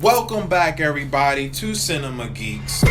Welcome back, everybody, to Cinema Geeks.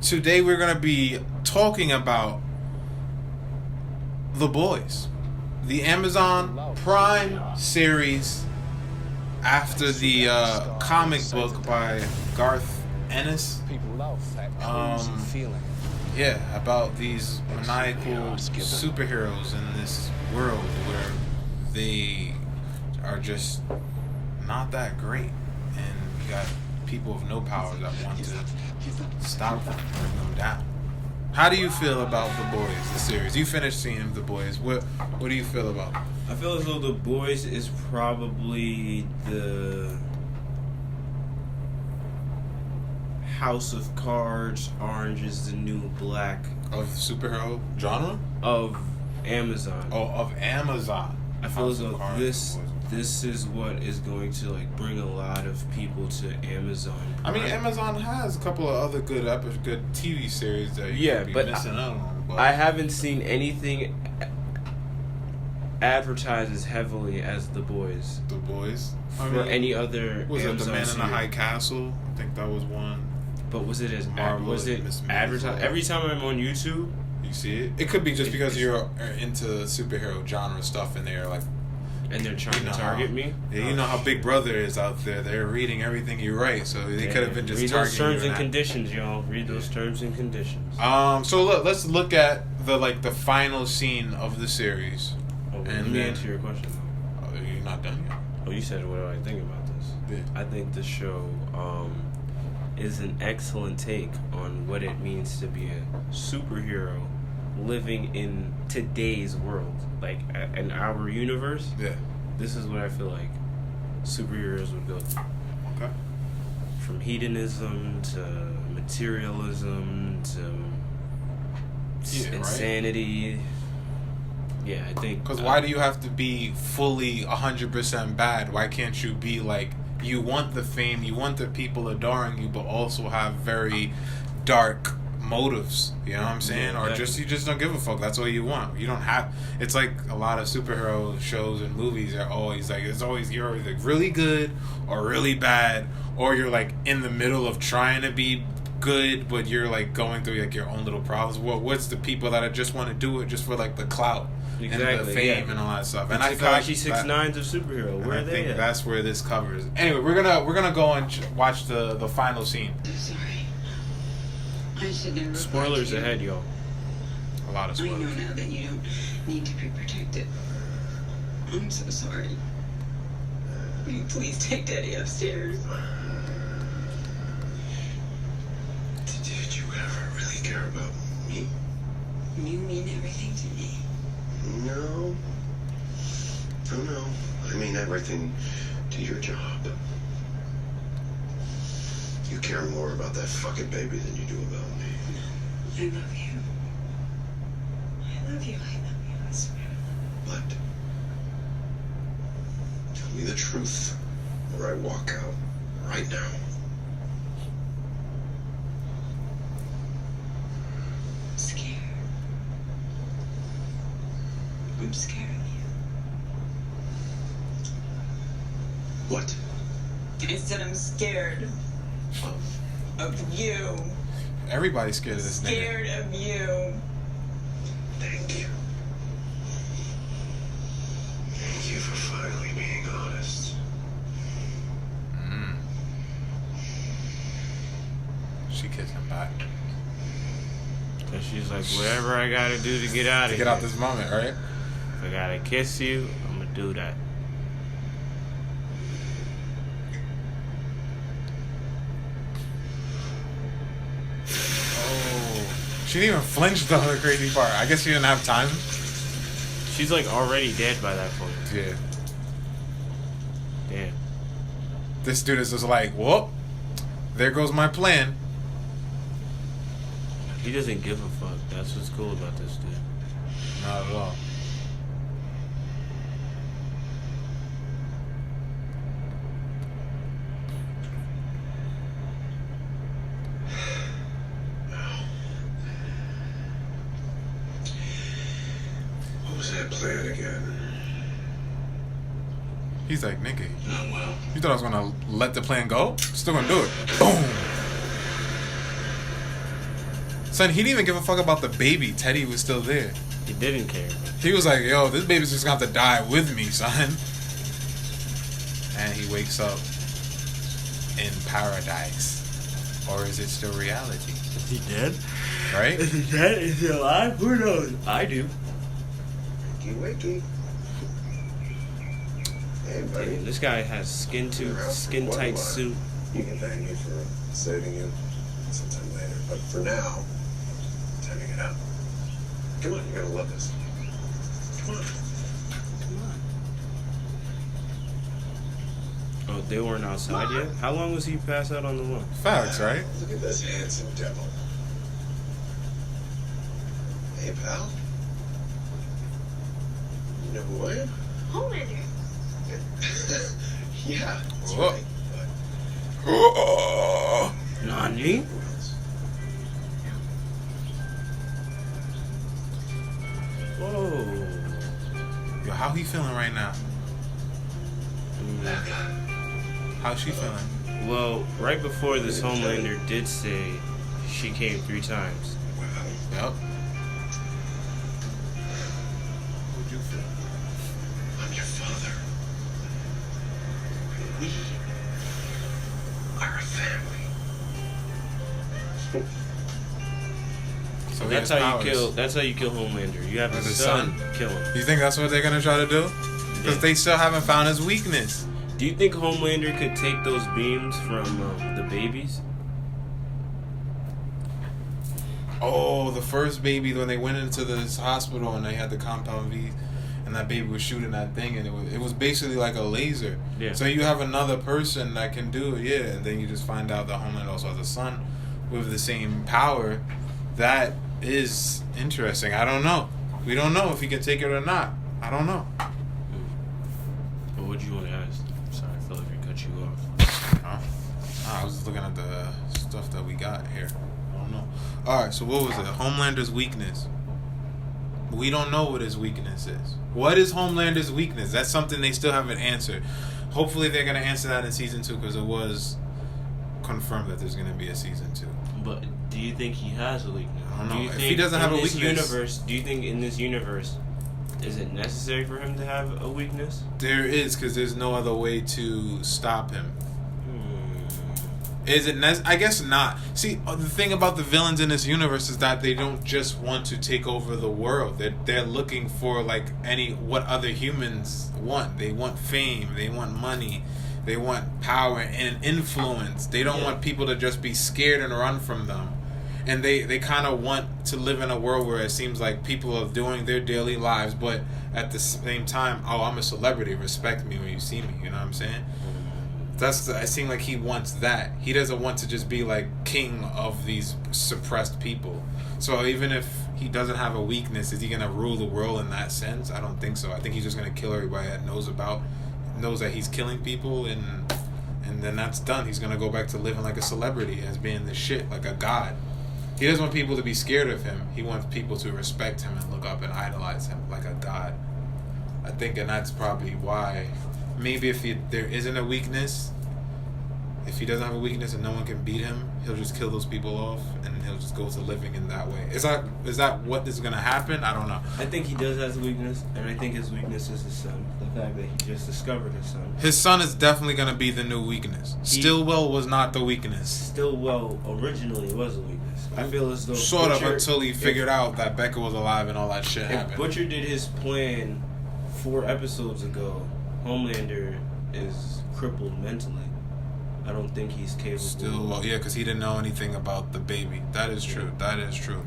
Today we're going to be talking about The Boys, the Amazon Prime series after the comic book by Garth Ennis. Yeah, about these maniacal superheroes in this world where they are just not that great, and you got people with no power that want to stop them, bring them down. How do you feel about The Boys, the series? You finished seeing The Boys. What do you feel about it? I feel as though The Boys is probably the House of Cards, Orange is the New Black Of superhero genre? of Amazon. Oh, of Amazon. I feel House as of though Cards. this is what is going to bring a lot of people to Amazon. I mean, Amazon has a couple of other good TV series that you could be missing out on. But I haven't seen anything advertised as heavily as The Boys. The Boys. For any other Was it Amazon The Man in series. the High Castle? I think that was one. But was it as Marvel, was it Miss advertised? Maisel. Every time I'm on YouTube, You see it? It could be just because you're into superhero genre stuff and they're like, and they're trying to target me. Yeah, you know how Big Brother is out there. They're reading everything you write, so they could have been just read targeting those terms you and conditions, y'all. Read those terms and conditions. So let's look at the final scene of the series. Oh, and let me then- answer your question. Oh, you're not done yet. Oh, you said, what do I think about this? Yeah. I think the show is an excellent take on what it means to be a superhero living in today's world, like in our universe. Yeah. This is what I feel like superheroes would go through. Okay. From hedonism to materialism to Yeah, insanity. Right? Yeah, I think. Because why do you have to be fully 100% bad? Why can't you be like, you want the fame, you want the people adoring you, but also have very dark motives? You know what I'm saying? Yeah, or you just don't give a fuck. That's what you want. You don't have. It's like a lot of superhero shows and movies are always like, you're either really good or really bad, or you're like in the middle of trying to be good, but you're like going through like your own little problems. What's the people that just want to do it just for like the clout? Exactly, and the fame and all that stuff. And I feel Tekashi like 6ix9ine's of superhero. Where are they? I think at? that's where this covers. Anyway, we're gonna go and watch the final scene. I'm sorry. I should never. Spoilers you. ahead, y'all. A lot of I know spoilers. now that you don't need to be protected. I'm so sorry. Will you please take Daddy upstairs? Did you ever really care about me? You mean everything to me. No. Oh, no. I mean everything to your job. You care more about that fucking baby than you do about me. I love you. I love you. I love you. I swear. But tell me the truth, or I walk out right now. I'm scared. I'm scared of What? you. I said I'm scared of you. Everybody's scared of this nigga. Scared of you. Thank you. Thank you for finally being honest. She kissed him back And she's like, whatever I gotta do to get out of to here. get out this moment, right? If I gotta kiss you, I'm gonna do that. Oh, she didn't even flinch though. The crazy part. I guess she didn't have time. She's like already dead by that point. Yeah. Damn. This dude is just like, whoop. There goes my plan. He doesn't give a fuck. That's what's cool about this dude. Not at all. What was that plan again? He's like, nigga, Not well. you thought I was gonna let the plan go? Still gonna do it. Boom. Son, he didn't even give a fuck about the baby. Teddy was still there. He didn't care. He was like, yo, this baby's just gonna have to die with me, son. And he wakes up in paradise. Or is it still reality? Is he dead? Right? Is he dead? Is he alive? Who knows? I do. Wakey. Hey, buddy. Damn, this guy has skin tight suit. You can thank me for saving you sometime later. But for now, time to get out. Come on, you're gonna love this. Come on. Oh, they weren't outside yet? How long was he passed out on the lawn? Facts, right? Look at this handsome devil. Hey, pal. You know who I am? Homelander. Yeah, that's Whoa. right. But Nani? who else? Whoa. Yo, how he feeling right now? That guy. How's she feeling? Well, right before this, Homelander did say she came 3 times. Well, Yep. How'd you feel? I'm your father. We are a family. So he That's has how you powers. kill. That's how you kill Homelander. You have With his his son, son? kill him. You think that's what they're gonna try to do? Because Yeah. they still haven't found his weakness. Do you think Homelander could take those beams from the babies? Oh, the first baby when they went into this hospital and they had the compound V, and that baby was shooting that thing, and it was basically like a laser. Yeah. So you have another person that can do it, yeah, and then you just find out that Homelander also has a son with the same power. That is interesting. I don't know. We don't know if he can take it or not. I don't know. Or what do you want to ask? Sorry, I feel like I cut you off. Huh? I was just looking at the stuff that we got here. I don't know. Alright, so what was it? Homelander's weakness. We don't know what his weakness is. What is Homelander's weakness? That's something they still haven't answered. Hopefully they're going to answer that in season 2 because it was confirmed that there's going to be a season 2. But do you think he has a weakness? I don't know. Do you If think he doesn't have in a this weakness- universe, do you think in this universe, is it necessary for him to have a weakness? There is, because there's no other way to stop him. Is it I guess not. See, the thing about the villains in this universe is that they don't just want to take over the world. They're looking for like what other humans want. They want fame. They want money. They want power and influence. They don't want people to just be scared and run from them. And they kind of want to live in a world where it seems like people are doing their daily lives, but at the same time, oh, I'm a celebrity. Respect me when you see me. You know what I'm saying? I seem like he wants that. He doesn't want to just be like king of these suppressed people. So even if he doesn't have a weakness, is he gonna rule the world in that sense? I don't think so. I think he's just gonna kill everybody that knows that he's killing people, and then that's done. He's gonna go back to living like a celebrity, as being the shit, like a god. He doesn't want people to be scared of him. He wants people to respect him and look up and idolize him like a god. I think, and that's probably why. Maybe if there isn't a weakness, if he doesn't have a weakness and no one can beat him, he'll just kill those people off and he'll just go to living in that way. Is that what is going to happen? I don't know. I think he does have a weakness, and I think his weakness is his son. The fact that he just discovered his son. His son is definitely going to be the new weakness. Stillwell was not the weakness. Stillwell originally was a weakness. I feel as though Sort Butcher, of until he figured out that Becca was alive and all that shit if happened. Butcher did his plan 4 episodes ago, Homelander is crippled mentally. I don't think he's capable. Stillwell, yeah, because he didn't know anything about the baby. That is true. That is true.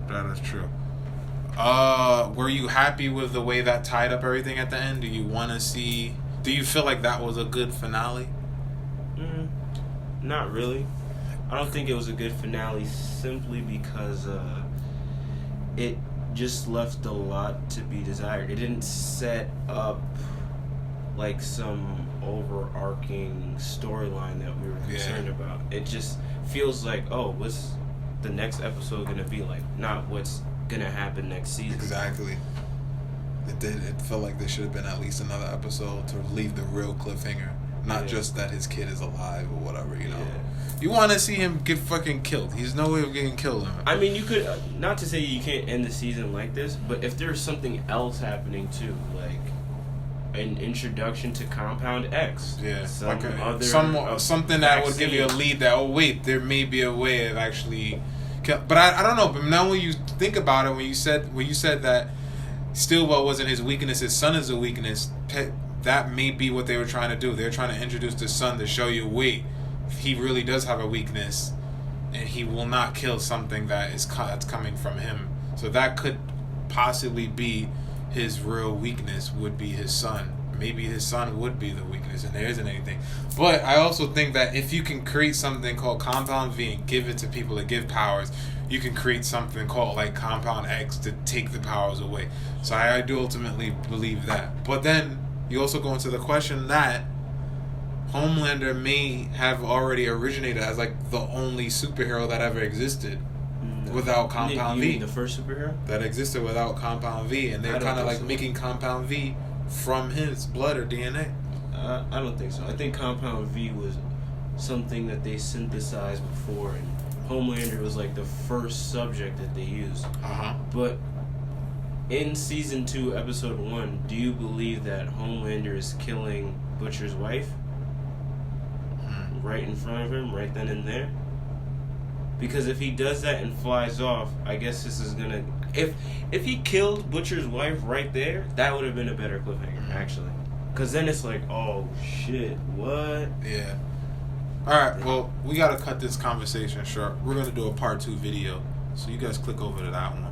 That is true. Were you happy with the way that tied up everything at the end? Do you feel like that was a good finale? Not really. I don't think it was a good finale simply because it just left a lot to be desired. It didn't set up like some overarching storyline that we were concerned about. It just feels like, oh, what's the next episode gonna be like? Not what's gonna happen next season. Exactly. It did. It felt like there should have been at least another episode to leave the real cliffhanger. Not just that his kid is alive or whatever, you know. Yeah. You want to see him get fucking killed. He's no way of getting killed. I mean, you could, not to say you can't end the season like this, but if there's something else happening too, like an introduction to Compound X. Yeah. Something that would give you a lead that, oh, wait, there may be a way of actually... But I don't know. But now when you think about it, when you said that Stillwell wasn't his weakness, his son is a weakness, that may be what they were trying to do. They're trying to introduce the son to show you, wait, he really does have a weakness, and he will not kill something that's coming from him. So that could possibly be his real weakness, would be his son. Maybe his son would be the weakness, and there isn't anything. But I also think that if you can create something called Compound V and give it to people to give powers, you can create something called like Compound X to take the powers away. So I do ultimately believe that. But then you also go into the question that Homelander may have already originated as like the only superhero that ever existed without Compound V. You mean the first superhero? That existed without Compound V, and they're kind of like making Compound V from his blood or DNA. I don't think so. I think Compound V was something that they synthesized before, and Homelander was like the first subject that they used. But in season 2, episode 1, do you believe that Homelander is killing Butcher's wife right in front of him, right then and there? Because if he does that and flies off, I guess this is gonna... If he killed Butcher's wife right there, that would have been a better cliffhanger, actually. Because then it's like, oh, shit, what? Yeah. Alright, well, we gotta cut this conversation short. We're gonna do a part 2 video, so you guys click over to that one.